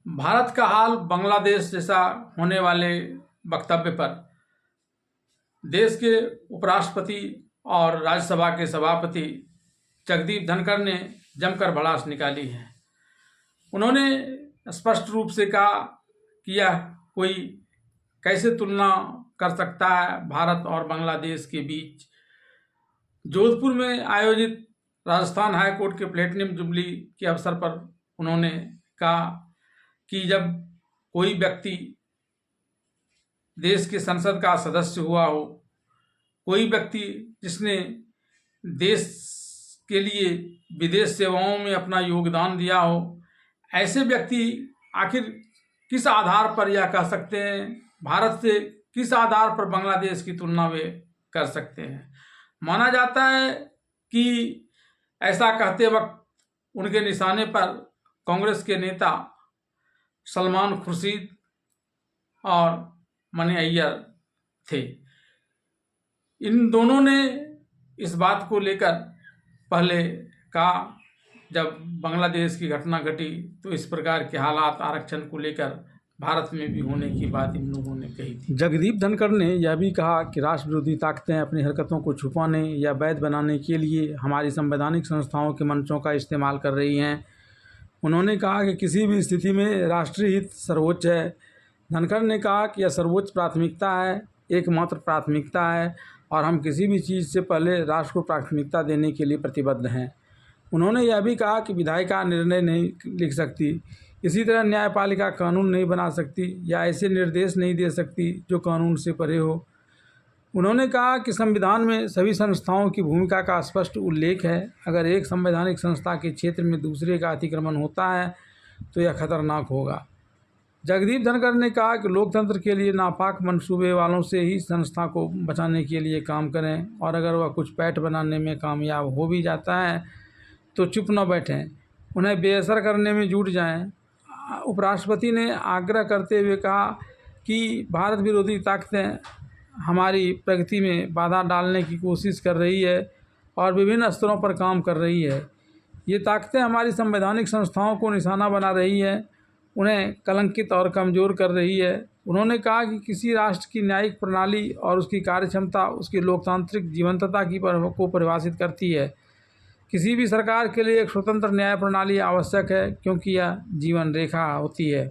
भारत का हाल बांग्लादेश जैसा होने वाले वक्तव्य पर देश के उपराष्ट्रपति और राज्यसभा के सभापति जगदीप धनखड़ ने जमकर भड़ास निकाली है। उन्होंने स्पष्ट रूप से कहा कि यह कोई कैसे तुलना कर सकता है भारत और बांग्लादेश के बीच। जोधपुर में आयोजित राजस्थान हाई कोर्ट के प्लेटिनम जुबली के अवसर पर उन्होंने कहा कि जब कोई व्यक्ति देश के संसद का सदस्य हुआ हो, कोई व्यक्ति जिसने देश के लिए विदेश सेवाओं में अपना योगदान दिया हो, ऐसे व्यक्ति आखिर किस आधार पर यह कह सकते हैं, भारत से किस आधार पर बांग्लादेश की तुलना वे कर सकते हैं। माना जाता है कि ऐसा कहते वक्त उनके निशाने पर कांग्रेस के नेता सलमान खुर्शीद और मनी अय्यर थे। इन दोनों ने इस बात को लेकर पहले कहा, जब बांग्लादेश की घटना घटी तो इस प्रकार के हालात आरक्षण को लेकर भारत में भी होने की बात इन लोगों ने कही थी। जगदीप धनखड़ ने यह भी कहा कि राष्ट्र विरोधी ताकतें अपनी हरकतों को छुपाने या वैध बनाने के लिए हमारी संवैधानिक संस्थाओं के मंचों का इस्तेमाल कर रही हैं। उन्होंने कहा कि किसी भी स्थिति में राष्ट्रीय हित सर्वोच्च है। धनखड़ ने कहा कि यह सर्वोच्च प्राथमिकता है, एकमात्र प्राथमिकता है और हम किसी भी चीज़ से पहले राष्ट्र को प्राथमिकता देने के लिए प्रतिबद्ध हैं। उन्होंने यह भी कहा कि विधायिका निर्णय नहीं लिख सकती, इसी तरह न्यायपालिका कानून नहीं बना सकती या ऐसे निर्देश नहीं दे सकती जो कानून से परे हो। उन्होंने कहा कि संविधान में सभी संस्थाओं की भूमिका का स्पष्ट उल्लेख है। अगर एक संवैधानिक संस्था के क्षेत्र में दूसरे का अतिक्रमण होता है तो यह खतरनाक होगा। जगदीप धनखड़ ने कहा कि लोकतंत्र के लिए नापाक मंसूबे वालों से ही संस्था को बचाने के लिए काम करें और अगर वह कुछ पैठ बनाने में कामयाब हो भी जाता है तो चुप न बैठें, उन्हें बेअसर करने में जुट जाएं। उपराष्ट्रपति ने आग्रह करते हुए कहा कि भारत विरोधी ताकतें हमारी प्रगति में बाधा डालने की कोशिश कर रही है और विभिन्न स्तरों पर काम कर रही है। ये ताकतें हमारी संवैधानिक संस्थाओं को निशाना बना रही है, उन्हें कलंकित और कमज़ोर कर रही है। उन्होंने कहा कि किसी राष्ट्र की न्यायिक प्रणाली और उसकी कार्यक्षमता उसकी लोकतांत्रिक जीवंतता को परिभाषित करती है। किसी भी सरकार के लिए एक स्वतंत्र न्याय प्रणाली आवश्यक है क्योंकि यह जीवन रेखा होती है।